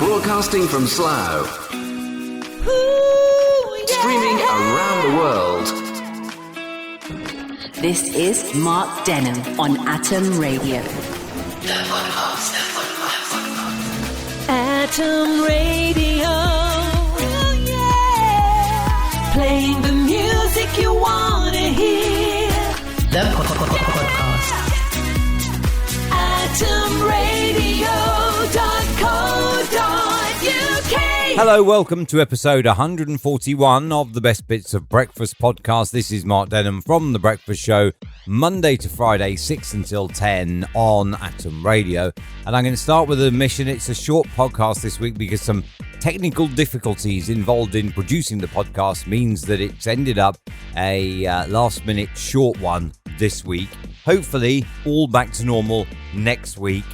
Broadcasting from Slough. Streaming around the world. This is Mark Denholm on Atom Radio. The podcast. Atom Radio. Oh, yeah. Playing the music you want to hear. The podcast. AtomRadio.co.uk. Hello, welcome to episode 141 of the Best Bits of Breakfast podcast. This is Mark Denholm from The Breakfast Show, Monday to Friday, 6 until 10 on Atom Radio. And I'm going to start with an admission. It's a short podcast this week because some technical difficulties involved in producing the podcast means that it's ended up a last-minute short one this week. Hopefully, all back to normal next week.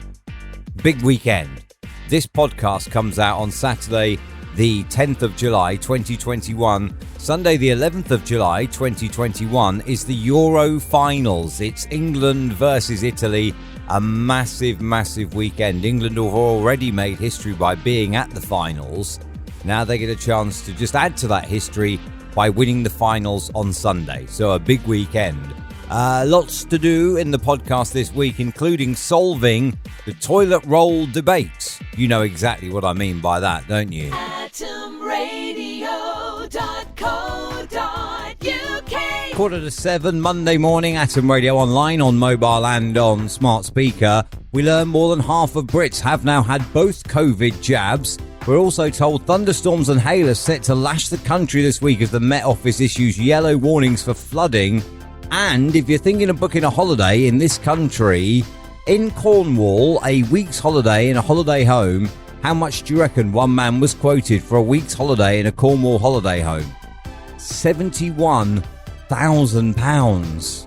Big weekend. This podcast comes out on Saturday, the 10th of July, 2021. Sunday, the 11th of July, 2021, is the Euro finals. It's England versus Italy. A massive, massive weekend. England have already made history by being at the finals. Now they get a chance to just add to that history by winning the finals on Sunday. So a big weekend. Lots to do in the podcast this week, including solving the toilet roll debate. You know exactly what I mean by that, don't you? AtomRadio.co.uk. 6:45 Monday morning, Atom Radio online, on mobile and on smart speaker. We learn more than half of Brits have now had both COVID jabs. We're also told thunderstorms and hail are set to lash the country this week as the Met Office issues yellow warnings for flooding. And if you're thinking of booking a holiday in this country, in Cornwall, a week's holiday in a holiday home, how much do you reckon one man was quoted for a week's holiday in a Cornwall holiday home? £71,000.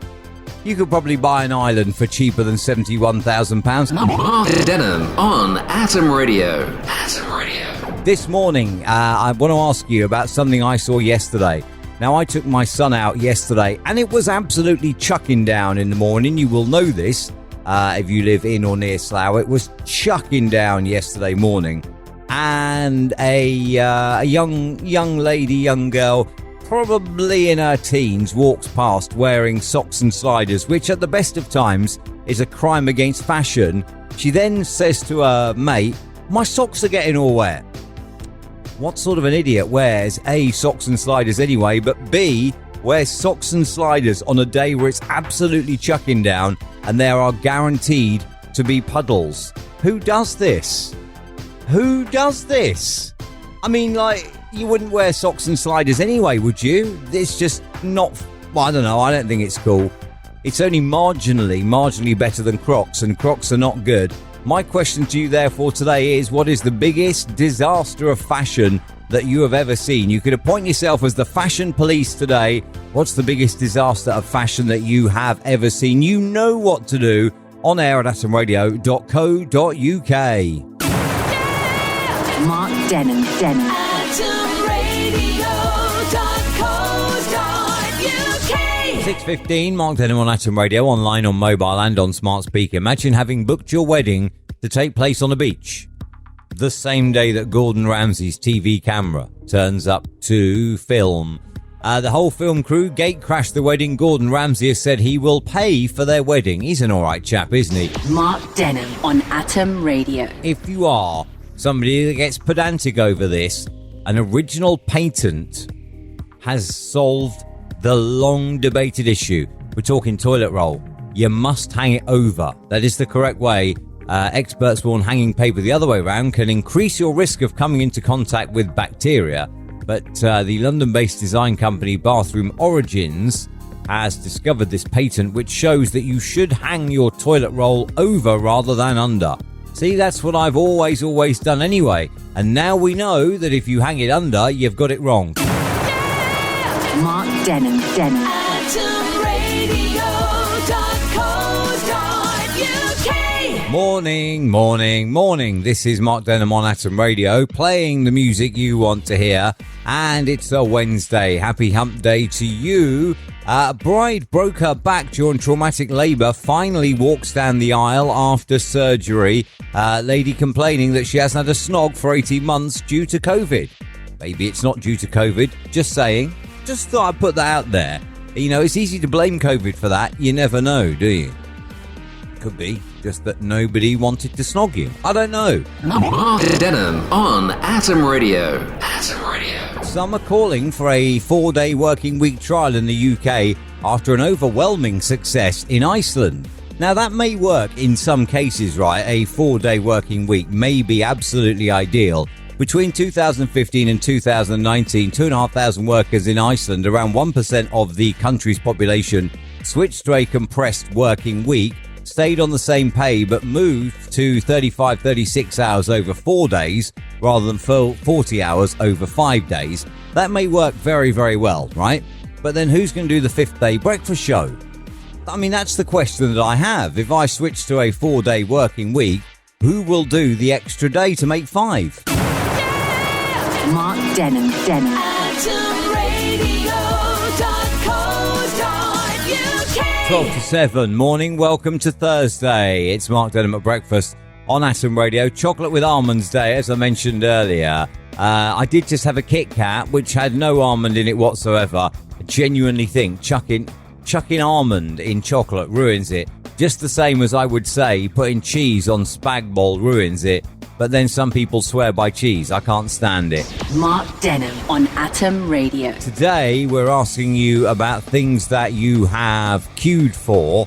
You could probably buy an island for cheaper than £71,000. Mark Denholm on Atom Radio. Atom Radio. This morning, I want to ask you about something I saw yesterday. Now, I took my son out yesterday, and it was absolutely chucking down in the morning. You will know this if you live in or near Slough. It was chucking down yesterday morning. And a young lady, young girl, probably in her teens, walks past wearing socks and sliders, which at the best of times is a crime against fashion. She then says to her mate, "My socks are getting all wet." What sort of an idiot wears A, socks and sliders anyway, but B, wears socks and sliders on a day where it's absolutely chucking down and there are guaranteed to be puddles? Who does this? Who does this? I mean, like, you wouldn't wear socks and sliders anyway, would you? It's just not... Well, I don't know. I don't think it's cool. It's only marginally better than Crocs, and Crocs are not good. My question to you, therefore, today is, what is the biggest disaster of fashion that you have ever seen? You could appoint yourself as the fashion police today. What's the biggest disaster of fashion that you have ever seen? You know what to do. On air at atomradio.co.uk. Mark Denholm. AtomRadio.co.uk. 6:15, Mark Denholm on Atom Radio, online, on mobile and on smart speaker. Imagine having booked your wedding to take place on a beach the same day that Gordon Ramsay's TV camera turns up to film. The whole film crew gate crashed the wedding. Gordon Ramsay has said he will pay for their wedding. He's an alright chap, isn't he? Mark Denholm on Atom Radio. If you are somebody that gets pedantic over this, an original patent has solved the long debated issue. We're talking toilet roll. You must hang it over. That is the correct way. Experts warn hanging paper the other way around can increase your risk of coming into contact with bacteria. But the London-based design company Bathroom Origins has discovered this patent, which shows that you should hang your toilet roll over rather than under. See, that's what I've always done anyway. And now we know that if you hang it under, you've got it wrong. Mark Denholm. AtomRadio.co.uk. Morning, morning, morning. This is Mark Denholm on Atom Radio, playing the music you want to hear. And it's a Wednesday. Happy hump day to you. A bride broke her back during traumatic labour, finally walks down the aisle after surgery. Lady complaining that she hasn't had a snog for 18 months due to COVID. Maybe it's not due to COVID, just saying. Just thought I'd put that out there. You know, it's easy to blame COVID for that. You never know, do you? Could be just that nobody wanted to snog you. I don't know. Mark Denholm on Atom Radio. Atom Radio. Some are calling for a 4-day working week trial in the UK after an overwhelming success in Iceland. Now, that may work in some cases, right? A 4-day working week may be absolutely ideal. Between 2015 and 2019, 2,500 workers in Iceland, around 1% of the country's population, switched to a compressed working week, stayed on the same pay but moved to 36 hours over 4 days rather than full 40 hours over 5 days. That may work very, very well, right? But then who's going to do the 5th day breakfast show? I mean, that's the question that I have. If I switch to a 4-day working week, who will do the extra day to make 5? Mark Denholm. AtomRadio.co.uk. 12 to 7, morning, welcome to Thursday. It's Mark Denholm at breakfast on Atom Radio. Chocolate with almonds day, as I mentioned earlier. I did just have a Kit Kat, which had no almond in it whatsoever. I genuinely think chucking almond in chocolate ruins it. Just the same as I would say putting cheese on spag bol ruins it. But then some people swear by cheese. I can't stand it. Mark Denholm on Atom Radio. Today, we're asking you about things that you have queued for.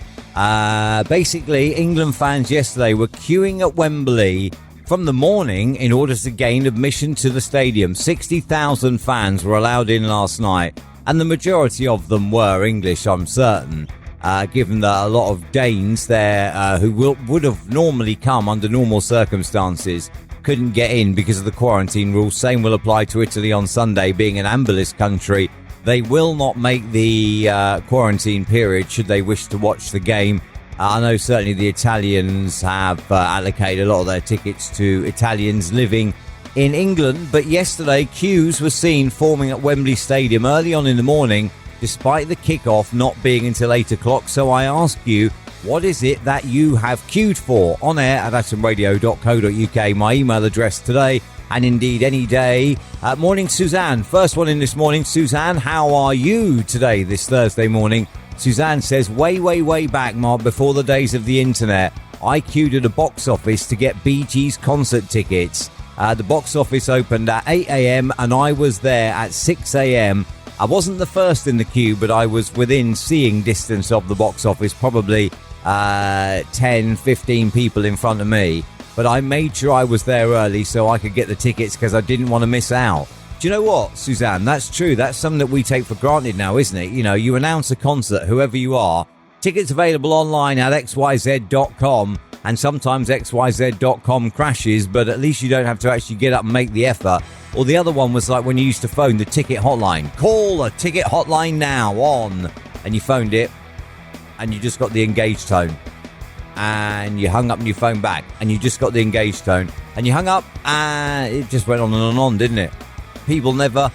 Basically, England fans yesterday were queuing at Wembley from the morning in order to gain admission to the stadium. 60,000 fans were allowed in last night, and the majority of them were English, I'm certain. Given that a lot of Danes there who would have normally come under normal circumstances couldn't get in because of the quarantine rules. Same will apply to Italy on Sunday, being an amber list country. They will not make the quarantine period should they wish to watch the game. I know certainly the Italians have allocated a lot of their tickets to Italians living in England, but yesterday queues were seen forming at Wembley Stadium early on in the morning, despite the kickoff not being until 8 o'clock. So I ask you, what is it that you have queued for? On air at atomradio.co.uk, my email address today, and indeed any day. Morning, Suzanne. First one in this morning. Suzanne, how are you today, this Thursday morning? Suzanne says, way back, Mark, before the days of the internet, I queued at a box office to get Bee Gees concert tickets. The box office opened at 8 a.m. and I was there at 6 a.m. I wasn't the first in the queue, but I was within seeing distance of the box office, probably 10, 15 people in front of me. But I made sure I was there early so I could get the tickets because I didn't want to miss out. Do you know what, Suzanne? That's true. That's something that we take for granted now, isn't it? You know, you announce a concert, whoever you are, tickets available online at xyz.com. And sometimes xyz.com crashes, but at least you don't have to actually get up and make the effort. Or the other one was like when you used to phone the ticket hotline. Call a ticket hotline now on. And you phoned it and you just got the engaged tone. And you hung up and you phoned back and you just got the engaged tone. And you hung up and it just went on and on, didn't it? People never,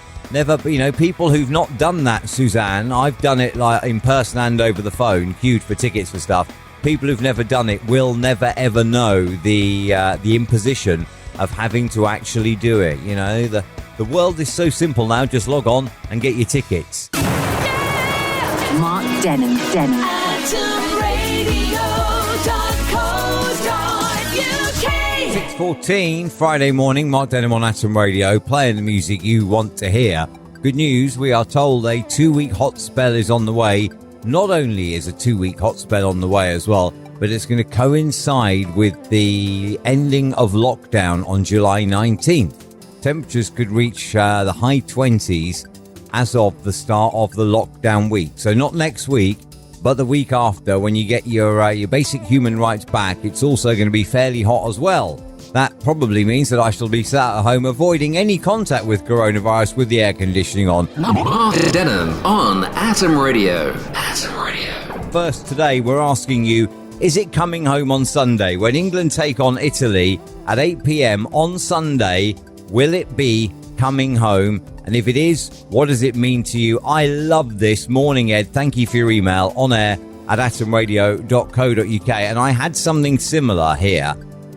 you know, people who've not done that, Suzanne, I've done it like in person and over the phone, queued for tickets for stuff. People who've never done it will never ever know the imposition of having to actually do it. You know, the world is so simple now. Just log on and get your tickets. Mark Denholm. AtomRadio.co.uk. 6:14 Friday morning. Mark Denholm on Atom Radio, playing the music you want to hear. Good news, we are told a 2-week hot spell is on the way. Not only is a 2-week hot spell on the way as well, but it's going to coincide with the ending of lockdown on July 19th. Temperatures could reach the high 20s as of the start of the lockdown week. So not next week, but the week after, when you get your basic human rights back, it's also going to be fairly hot as well. That probably means that I shall be sat at home avoiding any contact with coronavirus with the air conditioning on. Mark Denholm on Atom Radio. Atom Radio. First today, we're asking you, Is it coming home on Sunday? When England take on Italy at 8 p.m. on Sunday, will it be coming home? And if it is, what does it mean to you? I love this. Morning, Ed. Thank you for your email on air at atomradio.co.uk. And I had something similar here.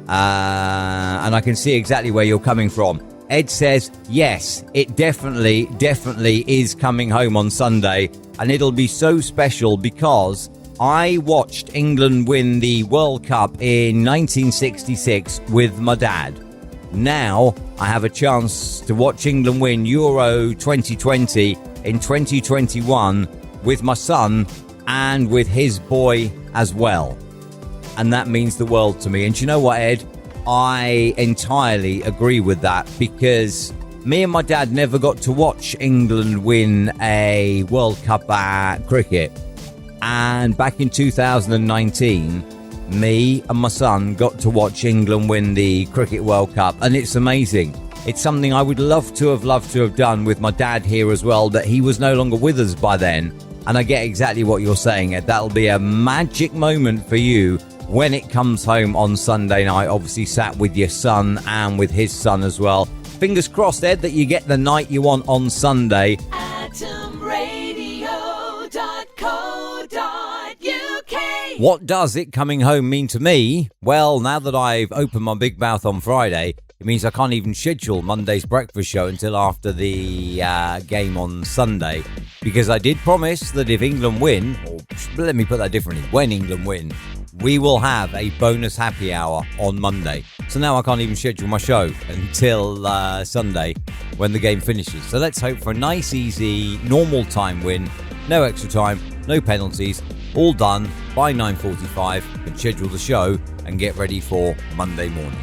And I can see exactly where you're coming from. Ed says, yes, it definitely is coming home on Sunday. And it'll be so special because I watched England win the World Cup in 1966 with my dad. Now I have a chance to watch England win Euro 2020 in 2021 with my son and with his boy as well. And that means the world to me. And you know what, Ed? I entirely agree with that because me and my dad never got to watch England win a World Cup at cricket. And back in 2019, me and my son got to watch England win the Cricket World Cup. And it's amazing. It's something I would loved to have done with my dad here as well, but he was no longer with us by then. And I get exactly what you're saying, Ed. That'll be a magic moment for you when it comes home on Sunday night. Obviously sat with your son and with his son as well. Fingers crossed, Ed, that you get the night you want on Sunday. AtomRadio.co.uk. What does it coming home mean to me? Well, now that I've opened my big mouth on Friday, it means I can't even schedule Monday's breakfast show until after the game on Sunday. Because I did promise that if England win, or let me put that differently, when England win, we will have a bonus happy hour on Monday. So now I can't even schedule my show until Sunday when the game finishes. So let's hope for a nice, easy, normal time win. No extra time, no penalties, all done by 9:45 and schedule the show and get ready for Monday morning.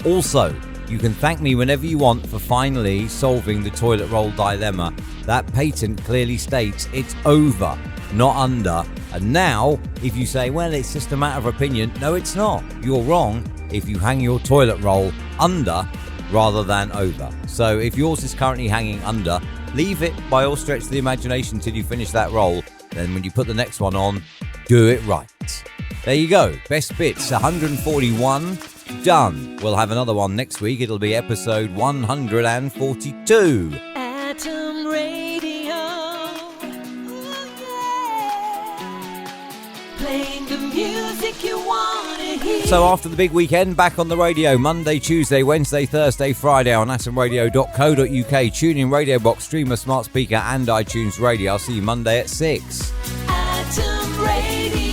Also, you can thank me whenever you want for finally solving the toilet roll dilemma. That patent clearly states it's over, not under. And now, if you say, well, it's just a matter of opinion, no, it's not. You're wrong if you hang your toilet roll under rather than over. So if yours is currently hanging under, leave it by all stretch of the imagination till you finish that roll. Then when you put the next one on, do it right. There you go. Best bits, 141. Done. We'll have another one next week. It'll be episode 142. Atom Radio. Ooh, yeah. Playing the music you want to hear. So after the big weekend, back on the radio Monday, Tuesday, Wednesday, Thursday, Friday on atomradio.co.uk, tune in Radio Box, Streamer, Smart Speaker and iTunes Radio. I'll see you Monday at 6. Atom Radio.